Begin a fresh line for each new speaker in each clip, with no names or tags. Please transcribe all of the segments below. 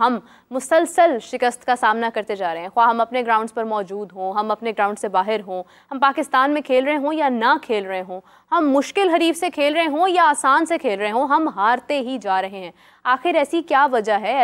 हम मुसलसल शिकस्त का सामना करते जा रहे हैं, ख्वाह हम अपने ग्राउंड्स पर मौजूद हों, हम अपने ग्राउंड से बाहर हों, हम पाकिस्तान में खेल रहे हों या ना खेल रहे हों, हम मुश्किल हरीफ से खेल रहे हों या आसान से खेल रहे हों, हम हारते ही जा रहे हैं। आखिर ऐसी क्या वजह है?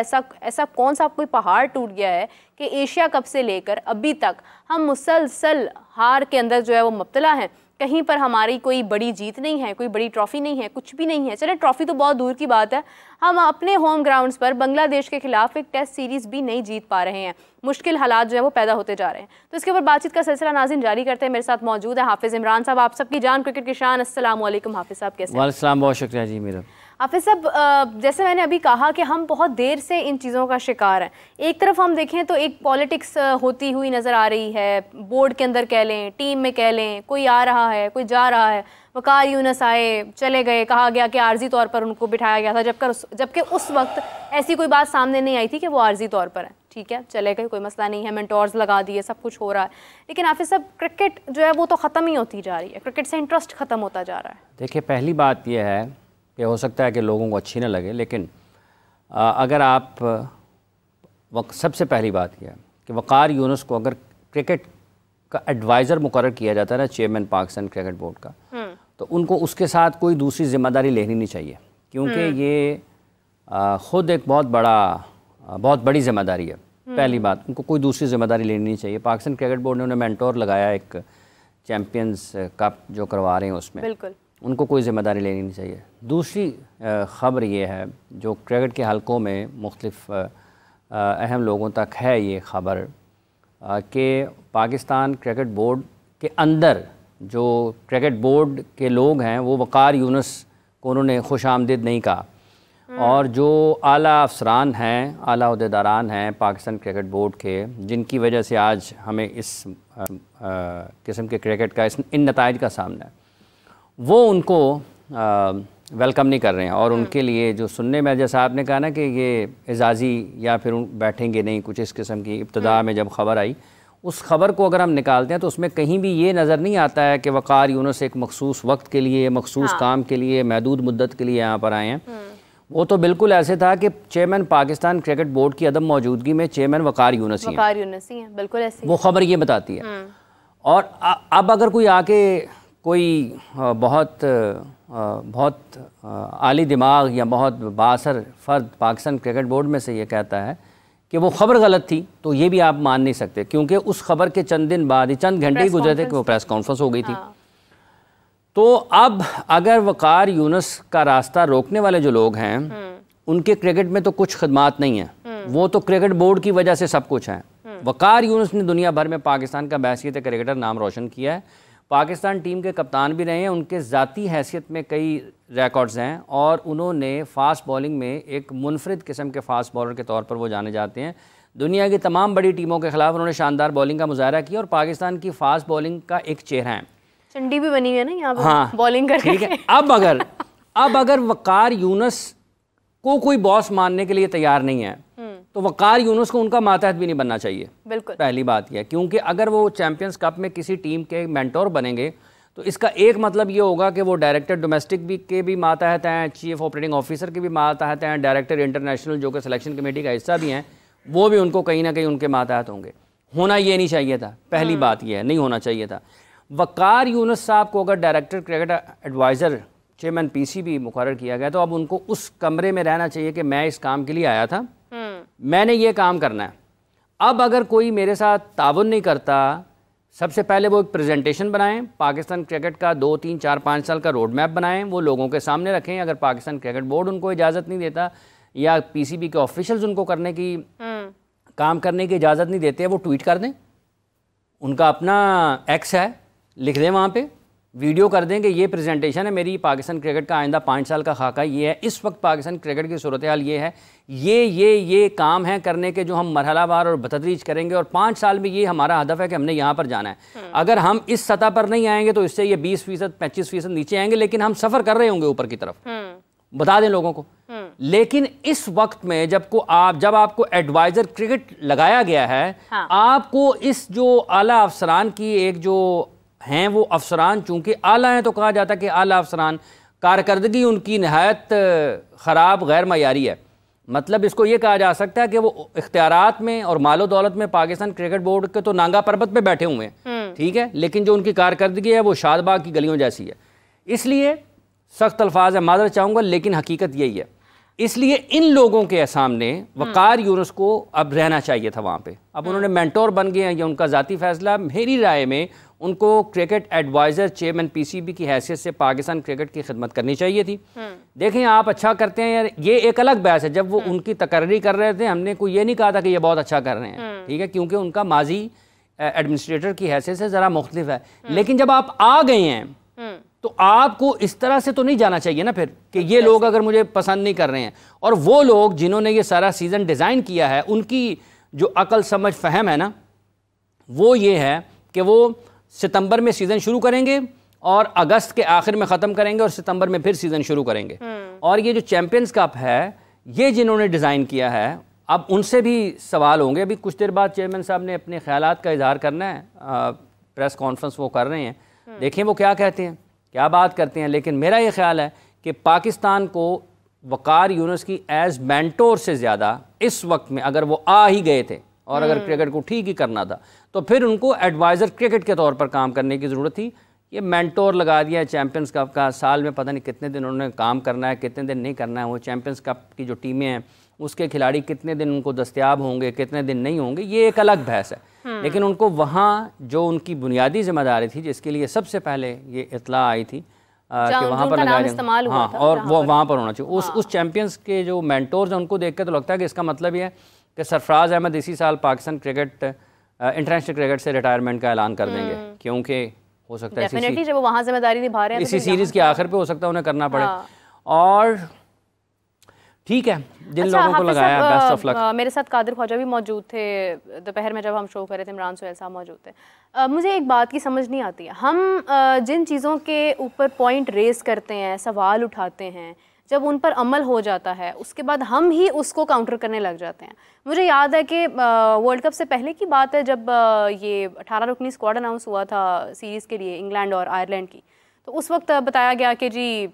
ऐसा कौन सा कोई पहाड़ टूट गया है कि एशिया कप से लेकर अभी तक हम मुसलसल हार के अंदर जो है वो मुब्तला हैं? कहीं पर हमारी कोई बड़ी जीत नहीं है, कोई बड़ी ट्रॉफ़ी नहीं है, कुछ भी नहीं है। चले ट्रॉफ़ी तो बहुत दूर की बात है, हम अपने होम ग्राउंड्स पर बांग्लादेश के खिलाफ एक टेस्ट सीरीज़ भी नहीं जीत पा रहे हैं। मुश्किल हालात जो है वो पैदा होते जा रहे हैं। तो इसके ऊपर बातचीत का सिलसिला नाज़रीन जारी करते हैं। मेरे साथ मौजूद है हाफिज़ इमरान साहब, आप सबकी जान, क्रिकेट की शान। अस्सलाम वालेकुम हाफिज़ साहब, कैसे हैं?
वालेकुम, बहुत शुक्रिया जी। मेरा
हाफिज़ साहब, जैसे मैंने अभी कहा कि हम बहुत देर से इन चीज़ों का शिकार हैं। एक तरफ हम देखें तो एक पॉलिटिक्स होती हुई नज़र आ रही है, बोर्ड के अंदर कह लें, टीम में कह लें, कोई आ रहा है, कोई जा रहा है। वकार यूनुस आए, चले गए, कहा गया कि आर्जी तौर पर उनको बिठाया गया था, जबकि उस वक्त ऐसी कोई बात सामने नहीं आई थी कि वो आर्जी तौर पर है। ठीक है, चले गए, कोई मसला नहीं है, मेंटोर्स लगा दिए, सब कुछ हो रहा है। लेकिन हाफिज़ साहब, क्रिकेट जो है वो तो ख़त्म ही होती जा रही है, क्रिकेट से इंटरेस्ट ख़त्म होता जा रहा है।
देखिए, पहली बात यह है कि हो सकता है कि लोगों को अच्छी ना लगे, लेकिन अगर आप सबसे पहली बात यह है कि वकार यूनुस को अगर क्रिकेट का एडवाइज़र मुकर्रर किया जाता है ना, चेयरमैन पाकिस्तान क्रिकेट बोर्ड का, तो उनको उसके साथ कोई दूसरी ज़िम्मेदारी लेनी नहीं चाहिए, क्योंकि ये ख़ुद एक बहुत बड़ी ज़िम्मेदारी है। पहली बात, उनको कोई दूसरी ज़िम्मेदारी लेनी नहीं चाहिए। पाकिस्तान क्रिकेट बोर्ड ने उन्हें मेंटोर लगाया, एक चैम्पियंस कप जो करवा रहे हैं उसमें, बिल्कुल उनको कोई ज़िम्मेदारी लेनी नहीं चाहिए। दूसरी ख़बर ये है जो क्रिकेट के हलकों में मुख्तलिफ अहम लोगों तक है ये ख़बर कि पाकिस्तान क्रिकेट बोर्ड के अंदर जो क्रिकेट बोर्ड के लोग हैं वो वकार यूनुस को उन्होंने खुश आमदीद नहीं कहा, और जो आला अफसरान हैं, आला अहदेदारान हैं पाकिस्तान क्रिकेट बोर्ड के, जिनकी वजह से आज हमें इस किस्म के क्रिकेट का इन नताइज का सामना है, वो उनको वेलकम नहीं कर रहे हैं। और उनके लिए जो सुनने में, जैसा आपने कहा ना कि ये एजाज़ी या फिर बैठेंगे नहीं, कुछ इस किस्म की इब्तदा में जब ख़बर आई, उस ख़बर को अगर हम निकालते हैं तो उसमें कहीं भी ये नज़र नहीं आता है कि वकार यूनुस एक मखसूस वक्त के लिए, मखसूस काम के लिए, महदूद मुद्दत के लिए यहाँ पर आए हैं। वो तो बिल्कुल ऐसे था कि चेयरमैन पाकिस्तान क्रिकेट बोर्ड की अदम मौजूदगी में चेयरमैन वकार यूनुस ही हैं, बिल्कुल ऐसे वो ख़बर ये बताती है। और अब अगर कोई आके कोई बहुत आली दिमाग या बहुत बासर फ़र्द पाकिस्तान क्रिकेट बोर्ड में से ये कहता है कि वो ख़बर गलत थी, तो ये भी आप मान नहीं सकते, क्योंकि उस ख़बर के चंद दिन बाद ही, चंद घंटे ही गुजरे थे कि वो प्रेस कॉन्फ्रेंस हो गई थी। तो अब अगर वकार यूनुस का रास्ता रोकने वाले जो लोग हैं, उनके क्रिकेट में तो कुछ खदमात नहीं है, वो तो क्रिकेट बोर्ड की वजह से सब कुछ है। वकार यूनुस ने दुनिया भर में पाकिस्तान का बहसीत क्रिकेटर नाम रोशन किया है, पाकिस्तान टीम के कप्तान भी रहे हैं, उनके ज़ाती हैसियत में कई रिकॉर्ड्स हैं, और उन्होंने फ़ास्ट बॉलिंग में एक मुनफरिद किस्म के फ़ास्ट बॉलर के तौर पर वो जाने जाते हैं। दुनिया की तमाम बड़ी टीमों के ख़िलाफ़ उन्होंने शानदार बॉलिंग का मुजाहरा किया, और पाकिस्तान की फ़ास्ट बॉलिंग का एक चेहरा है।
चंडी भी बनी है ना यहाँ पर,
हाँ,
बॉलिंग करके।
ठीक है। अब अगर वकार यूनुस को कोई बॉस मानने के लिए तैयार नहीं है, तो वकार यूनुस को उनका मातहत भी नहीं बनना चाहिए। बिल्कुल, पहली बात यह है, क्योंकि अगर वो चैंपियंस कप में किसी टीम के मेंटोर बनेंगे तो इसका एक मतलब ये होगा कि वो डायरेक्टर डोमेस्टिक के भी मातहत हैं, चीफ ऑपरेटिंग ऑफिसर के भी मातहत हैं, डायरेक्टर इंटरनेशनल जो कि सिलेक्शन कमेटी का हिस्सा भी हैं, वो भी उनको कहीं ना कहीं उनके मातहत होंगे। होना ये नहीं चाहिए था, पहली बात यह है, नहीं होना चाहिए था। वकार यूनुस साहब को अगर director cricket adviser chairman PCB मुकर्रर किया गया, तो अब उनको उस कमरे में रहना चाहिए कि मैं इस काम के लिए आया था, मैंने ये काम करना है। अब अगर कोई मेरे साथ ताउन नहीं करता, सबसे पहले वो एक प्रेजेंटेशन बनाएं, पाकिस्तान क्रिकेट का 2, 3, 4, 5 साल का रोड मैप बनाएं, वो लोगों के सामने रखें। अगर पाकिस्तान क्रिकेट बोर्ड उनको इजाज़त नहीं देता या पीसीबी के ऑफिशियल्स उनको काम करने की इजाज़त नहीं देते, वो ट्वीट कर दें, उनका अपना एक्स है, लिख दें वहाँ पे, वीडियो कर दें कि ये प्रेजेंटेशन है मेरी, पाकिस्तान क्रिकेट का आइंदा 5 साल का खाका ये है, इस वक्त पाकिस्तान क्रिकेट की सूरत हाल ये है, ये काम है करने के जो हम मरहलावार और बतदरीज करेंगे, और 5 साल में ये हमारा हदफ है कि हमने यहाँ पर जाना है। अगर हम इस सतह पर नहीं आएंगे तो इससे ये 20%, 25% नीचे आएंगे, लेकिन हम सफ़र कर रहे होंगे ऊपर की तरफ, बता दें लोगों को। लेकिन इस वक्त में जब आपको एडवाइज़र क्रिकेट लगाया गया है, आपको इस जो आला अफसरान की एक जो हैं वो अफसरान, चूंकि आला हैं तो कहा जाता है कि आला अफसरान, कारकर्दगी उनकी नहायत ख़राब गैर मयारी है, मतलब इसको ये कहा जा सकता है कि वो इख्तियारात में और मालो दौलत में पाकिस्तान क्रिकेट बोर्ड के तो नांगा पर्वत पे बैठे हुए हैं, ठीक है, लेकिन जो उनकी कारकर्दगी है वो शादबाग की गलियों जैसी है। इसलिए सख्त अल्फाज है, माजरत चाहूँगा, लेकिन हकीकत यही है। इसलिए इन लोगों के सामने वकार यूनुस को अब रहना चाहिए था वहाँ पे। अब उन्होंने मेंटोर बन गए हैं, ये उनका ज़ाती फैसला। मेरी राय में उनको क्रिकेट एडवाइज़र चेयरमैन पीसीबी की हैसियत से पाकिस्तान क्रिकेट की खिदमत करनी चाहिए थी। देखें, आप अच्छा करते हैं यार, ये एक अलग बहस है। जब वो उनकी तकर्री कर रहे थे, हमने कोई ये नहीं कहा था कि ये बहुत अच्छा कर रहे हैं, ठीक है, क्योंकि उनका माजी एडमिनिस्ट्रेटर की हैसियत से ज़रा मुख्तलिफ है। लेकिन जब आप आ गए हैं तो आपको इस तरह से तो नहीं जाना चाहिए ना फिर, कि ये लोग अगर मुझे पसंद नहीं कर रहे हैं, और वो लोग जिन्होंने ये सारा सीज़न डिज़ाइन किया है, उनकी जो अकल समझ फहम है ना, वो ये है कि वो सितंबर में सीज़न शुरू करेंगे और अगस्त के आखिर में ख़त्म करेंगे और सितंबर में फिर सीज़न शुरू करेंगे। और ये जो चैम्पियंस कप है, ये जिन्होंने डिज़ाइन किया है, अब उनसे भी सवाल होंगे। अभी कुछ देर बाद चेयरमैन साहब ने अपने ख्यालात का इजहार करना है, प्रेस कॉन्फ्रेंस वो कर रहे हैं, देखें वो क्या कहते हैं, क्या बात करते हैं। लेकिन मेरा ये ख्याल है कि पाकिस्तान को वकार यूनुस की एज मेंटोर से ज़्यादा इस वक्त में, अगर वो आ ही गए थे और अगर क्रिकेट को ठीक ही करना था, तो फिर उनको एडवाइज़र क्रिकेट के तौर पर काम करने की ज़रूरत थी। ये मेंटोर लगा दिया है चैम्पियंस कप का, साल में पता नहीं कितने दिन उन्होंने काम करना है, कितने दिन नहीं करना है। वो चैम्पियंस कप की जो टीमें हैं, उसके खिलाड़ी कितने दिन उनको दस्तयाब होंगे, कितने दिन नहीं होंगे, ये एक अलग बहस है। लेकिन उनको वहाँ जो उनकी बुनियादी जिम्मेदारी थी, जिसके लिए सबसे पहले ये इत्ला आई थी कि वहाँ पर लगाया जाए, हाँ, और वो वहाँ पर होना चाहिए। उस चैम्पियंस के जो मेंटोर्स हैं, उनको देख के तो लगता है कि इसका मतलब ये है कि सरफराज अहमद इसी साल पाकिस्तान क्रिकेट इंटरनेशनल क्रिकेट से रिटायरमेंट का ऐलान कर देंगे, क्योंकि हो सकता है
डेफिनेटली जब वो वहाँ जिम्मेदारी निभा रहे हैं
इसी सीरीज़ के आखिर पे हो सकता है उन्हें करना पड़े। और ठीक है, जिन लोगों को लगाया, बेस्ट ऑफ लक।
मेरे साथ कादिर ख्वाजा भी मौजूद थे दोपहर में जब हम शो कर रहे थे, इमरान सुहेल साहब मौजूद थे। मुझे एक बात की समझ नहीं आती है, हम जिन चीज़ों के ऊपर पॉइंट रेस करते हैं, सवाल उठाते हैं, जब उन पर अमल हो जाता है उसके बाद हम ही उसको काउंटर करने लग जाते हैं। मुझे याद है कि वर्ल्ड कप से पहले की बात है, जब ये 18 रुकनी स्क्वाड अनाउंस हुआ था सीरीज़ के लिए इंग्लैंड और आयरलैंड की, तो उस वक्त बताया गया कि जी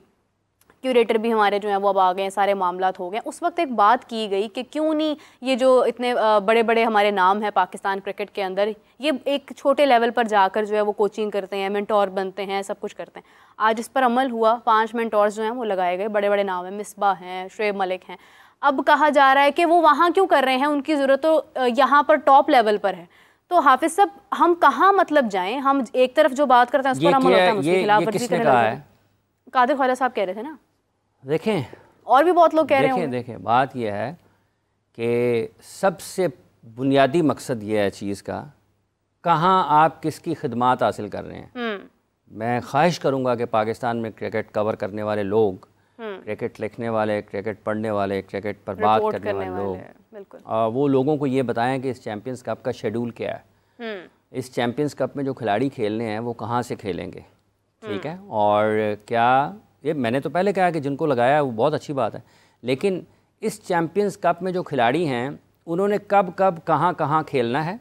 क्यूरेटर भी हमारे जो हैं वो अब आ गए हैं, सारे मामलात हो गए। उस वक्त एक बात की गई कि क्यों नहीं ये जो इतने बड़े बड़े हमारे नाम हैं पाकिस्तान क्रिकेट के अंदर, ये एक छोटे लेवल पर जाकर जो है वो कोचिंग करते हैं, मेंटोर बनते हैं, सब कुछ करते हैं। आज इस पर अमल हुआ, 5 मेंटोर्स जो हैं वो लगाए गए, बड़े बड़े नाम हैं, मिसबा हैं, शुएब मलिक हैं। अब कहा जा रहा है कि वो वहाँ क्यों कर रहे हैं, उनकी ज़रूरत तो यहाँ पर टॉप लेवल पर है। तो हाफिज़ साहब, हम कहाँ मतलब जाएँ? हम एक तरफ जो बात करते हैं उस पर अमल होता है, उसके खिलाफ वर्जी करने लगते हैं। कादिर ख्वाजा साहब कह रहे थे ना,
देखें
और भी बहुत लोग कह रहे हैं।
देखें बात यह है कि सबसे बुनियादी मकसद ये है चीज़ का, कहाँ आप किसकी खिदमात हासिल कर रहे हैं। मैं ख्वाहिश करूँगा कि पाकिस्तान में क्रिकेट कवर करने वाले लोग, क्रिकेट लिखने वाले, क्रिकेट पढ़ने वाले, क्रिकेट पर बात करने वाले लोग, वो लोगों को ये बताएं कि इस चैम्पियंस कप का शेड्यूल क्या है, इस चैम्पियंस कप में जो खिलाड़ी खेलने हैं वो कहाँ से खेलेंगे, ठीक है। और क्या ये मैंने तो पहले कहा कि जिनको लगाया है वो बहुत अच्छी बात है, लेकिन इस चैम्पियंस कप में जो खिलाड़ी हैं उन्होंने कब कब कहाँ कहाँ खेलना है,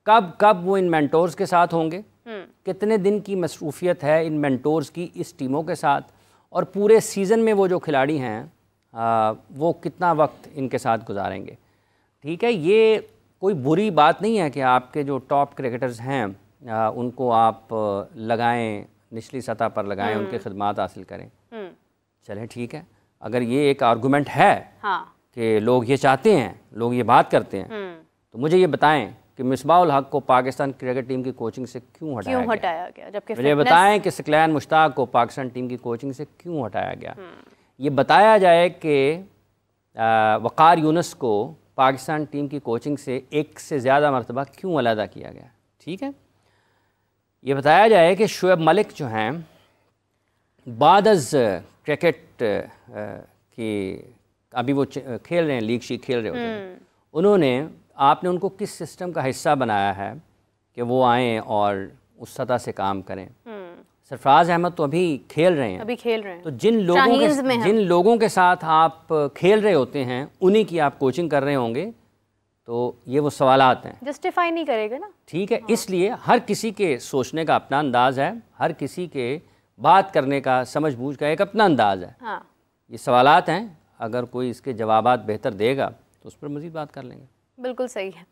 कब कब वो इन मेंटोर्स के साथ होंगे, कितने दिन की मसरूफियत है इन मेंटोर्स की इस टीमों के साथ, और पूरे सीज़न में वो जो खिलाड़ी हैं वो कितना वक्त इनके साथ गुजारेंगे, ठीक है। ये कोई बुरी बात नहीं है कि आपके जो टॉप क्रिकेटर्स हैं उनको आप लगाएं, निचली सतह पर लगाएं, उनके खिदमात हासिल करें, चलें ठीक है। अगर ये एक आर्गूमेंट है कि लोग ये चाहते हैं, लोग ये बात करते हैं, तो मुझे ये बताएं कि मिसबाउल हक को पाकिस्तान क्रिकेट टीम की कोचिंग से क्यों हटाया गया? जबकि मुझे बताएं कि सिकलैन मुश्ताक को पाकिस्तान टीम की कोचिंग से क्यों हटाया गया। ये बताया जाए कि वकार यूनुस को पाकिस्तान टीम की कोचिंग से एक से ज़्यादा मरतबा क्यों अलहदा किया गया, ठीक है। ये बताया जाए कि शुएब मलिक जो हैं बाद क्रिकेट की अभी वो खेल रहे हैं, लीग शीग खेल रहे होते हैं, उन्होंने आपने उनको किस सिस्टम का हिस्सा बनाया है कि वो आएँ और उस सतह से काम करें। सरफराज अहमद तो अभी खेल रहे हैं, तो जिन लोगों के साथ आप खेल रहे होते हैं उन्हीं की आप कोचिंग कर रहे होंगे, तो ये वो सवालात हैं, जस्टिफाई नहीं करेगा ना, ठीक है। इसलिए हर किसी के सोचने का अपना अंदाज़ है, हर किसी के बात करने का, समझ बूझ का एक अपना अंदाज़ है। ये सवालात हैं, अगर कोई इसके जवाबात बेहतर देगा तो उस पर मज़ीद बात कर लेंगे।
बिल्कुल सही है।